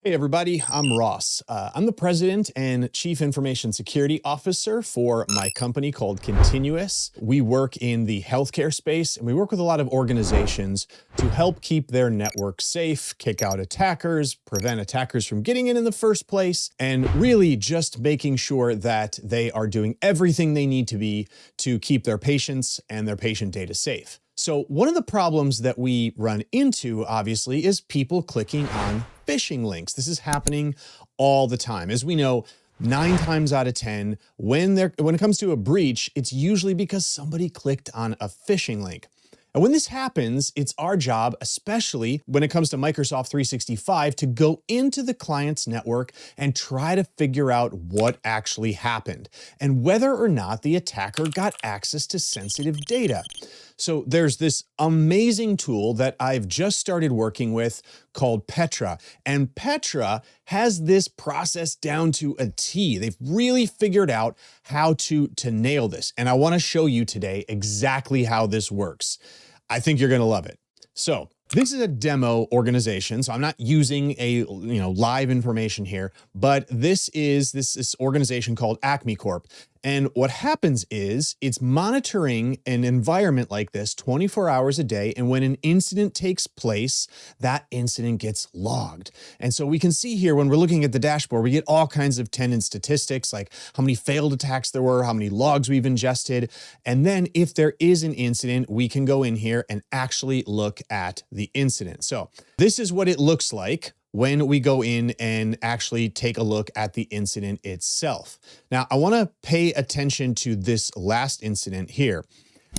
Hey everybody, I'm Ross. I'm the President and Chief Information Security Officer for my company called Continuous. We work in the healthcare space and we work with a lot of organizations to help keep their network safe, kick out attackers, prevent attackers from getting in the first place, and really just making sure that they are doing everything they need to be to keep their patients and their patient data safe. So one of the problems that we run into, obviously, is people clicking on phishing links. This is happening all the time. As we know, 9 times out of 10, when it comes to a breach, it's usually because somebody clicked on a phishing link. And when this happens, it's our job, especially when it comes to Microsoft 365, to go into the client's network and try to figure out what actually happened and whether or not the attacker got access to sensitive data. So there's this amazing tool that I've just started working with called Petra, and Petra has this process down to a T. They've really figured out how to nail this, and I want to show you today exactly how this works. I think you're going to love it. So this is a demo organization, so I'm not using live information here, but this is this organization called Acme Corp. And what happens is it's monitoring an environment like this 24 hours a day. And when an incident takes place, that incident gets logged. And so we can see here when we're looking at the dashboard, we get all kinds of tenant statistics, like how many failed attacks there were, how many logs we've ingested. And then if there is an incident, we can go in here and actually look at the incident. So this is what it looks like when we go in and actually take a look at the incident itself. Now, I want to pay attention to this last incident here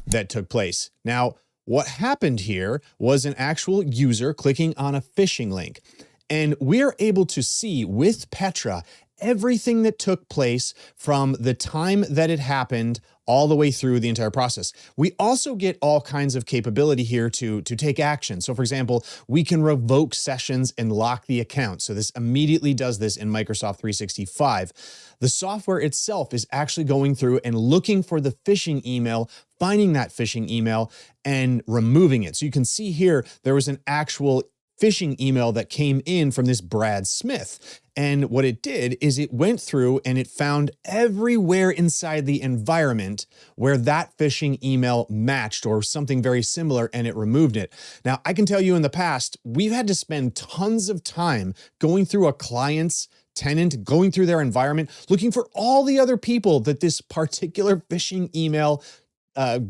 that took place. Now, what happened here was an actual user clicking on a phishing link. And we're able to see with Petra everything that took place from the time that it happened all the way through the entire process. We also get all kinds of capability here to take action. So for example, we can revoke sessions and lock the account. So this immediately does this in Microsoft 365. The software itself is actually going through and looking for the phishing email, finding that phishing email and removing it. So you can see here, there was an actual phishing email that came in from this Brad Smith. And what it did is it went through and it found everywhere inside the environment where that phishing email matched or something very similar, and it removed it. Now, I can tell you in the past, we've had to spend tons of time going through a client's tenant, going through their environment, looking for all the other people that this particular phishing email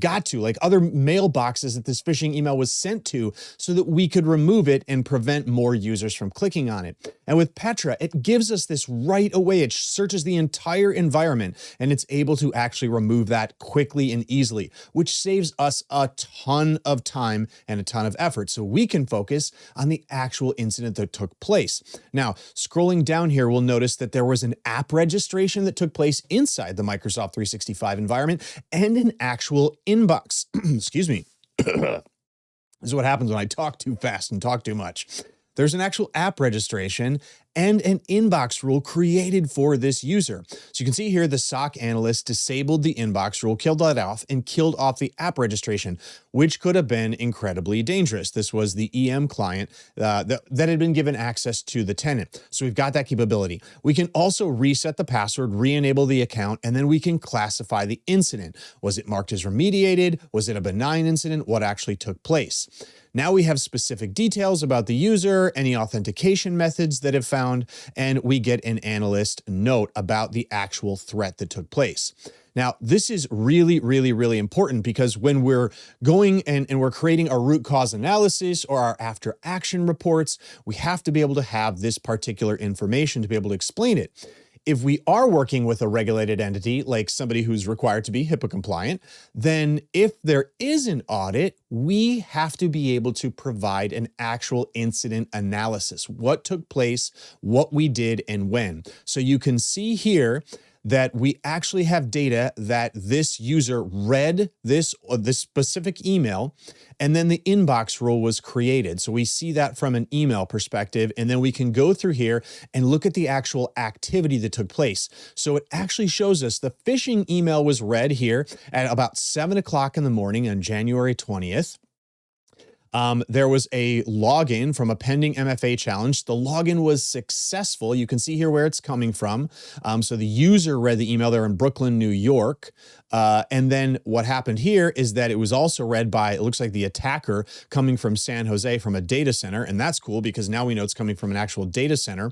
got to, like other mailboxes that this phishing email was sent to, so that we could remove it and prevent more users from clicking on it. And with Petra, it gives us this right away. It searches the entire environment and it's able to actually remove that quickly and easily, which saves us a ton of time and a ton of effort. So we can focus on the actual incident that took place. Now, scrolling down here, we'll notice that there was an app registration that took place inside the Microsoft 365 environment and an actual inbox. Excuse me. This is what happens when I talk too fast and talk too much. There's an actual app registration and an inbox rule created for this user. So you can see here the SOC analyst disabled the inbox rule, killed that off, and killed off the app registration, which could have been incredibly dangerous. This was the EM client that had been given access to the tenant. So we've got that capability. We can also reset the password, re-enable the account, and then we can classify the incident. Was it marked as remediated? Was it a benign incident? What actually took place? Now we have specific details about the user, any authentication methods that have found, and we get an analyst note about the actual threat that took place. Now, this is really, really, really important because when we're going and we're creating our root cause analysis or our after action reports, we have to be able to have this particular information to be able to explain it. If we are working with a regulated entity, like somebody who's required to be HIPAA compliant, then if there is an audit, we have to be able to provide an actual incident analysis, what took place, what we did, and when. So you can see here that we actually have data that this user read this specific email, and then the inbox rule was created. So we see that from an email perspective, and then we can go through here and look at the actual activity that took place. So it actually shows us the phishing email was read here at about 7 o'clock in the morning on January 20th. There was a login from a pending MFA challenge. The login was successful. You can see here where it's coming from. So the user read the email. They're in Brooklyn, New York. And then what happened here is that it was also read by, it looks like the attacker coming from San Jose from a data center. And that's cool because now we know it's coming from an actual data center.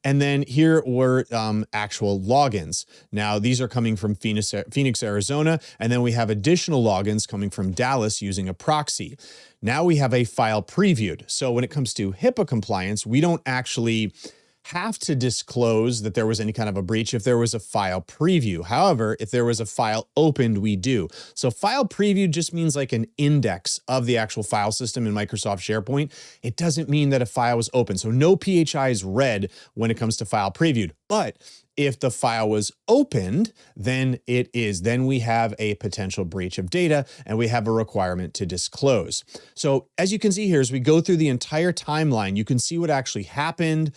And then here were actual logins. Now these are coming from Phoenix, Arizona. And then we have additional logins coming from Dallas using a proxy. Now we have a file previewed. So when it comes to HIPAA compliance, we don't actually have to disclose that there was any kind of a breach if there was a file preview. However, if there was a file opened, we do. So file preview just means like an index of the actual file system in Microsoft SharePoint. It doesn't mean that a file was open. So no PHI is read when it comes to file previewed. But if the file was opened, then it is. Then we have a potential breach of data and we have a requirement to disclose. So as you can see here, as we go through the entire timeline, you can see what actually happened,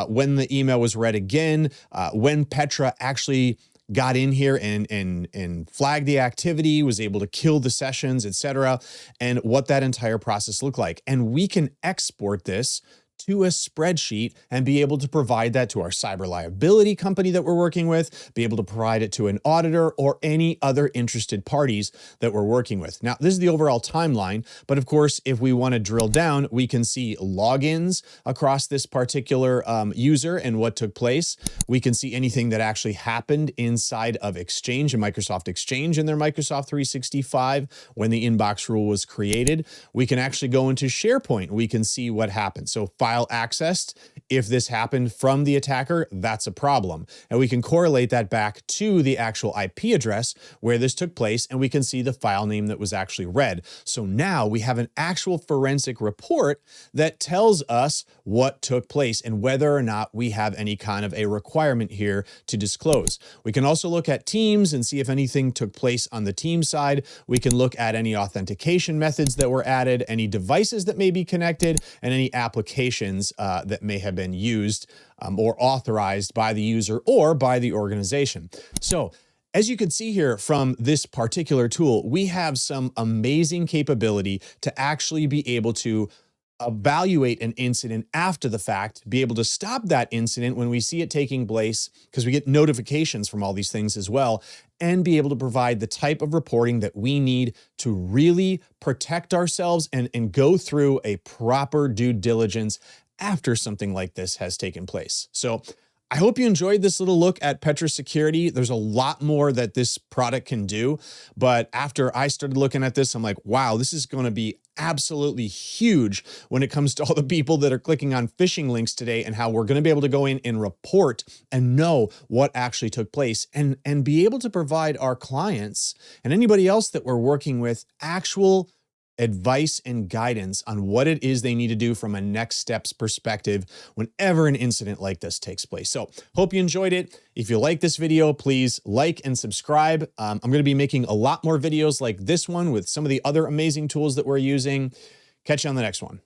when the email was read again, when Petra actually got in here and flagged the activity, was able to kill the sessions, etc., and what that entire process looked like. And we can export this to a spreadsheet and be able to provide that to our cyber liability company that we're working with, be able to provide it to an auditor or any other interested parties that we're working with. Now, this is the overall timeline, but of course, if we want to drill down, we can see logins across this particular user and what took place. We can see anything that actually happened inside of Exchange and Microsoft Exchange in their Microsoft 365 when the inbox rule was created. We can actually go into SharePoint. We can see what happened. So file accessed, if this happened from the attacker, that's a problem. And we can correlate that back to the actual IP address where this took place, and we can see the file name that was actually read. So now we have an actual forensic report that tells us what took place and whether or not we have any kind of a requirement here to disclose. We can also look at teams and see if anything took place on the team side. We can look at any authentication methods that were added, any devices that may be connected, and any applications that may have been used or authorized by the user or by the organization. So as you can see here from this particular tool, we have some amazing capability to actually be able to evaluate an incident after the fact, be able to stop that incident when we see it taking place, because we get notifications from all these things as well, and be able to provide the type of reporting that we need to really protect ourselves and go through a proper due diligence after something like this has taken place. So I hope you enjoyed this little look at Petra Security. There's a lot more that this product can do, but after I started looking at this, I'm like, wow, this is going to be absolutely huge when it comes to all the people that are clicking on phishing links today, and how we're going to be able to go in and report and know what actually took place, and be able to provide our clients and anybody else that we're working with actual advice and guidance on what it is they need to do from a next steps perspective whenever an incident like this takes place. So hope you enjoyed it. If you like this video, please like and subscribe. I'm going to be making a lot more videos like this one with some of the other amazing tools that we're using. Catch you on the next one.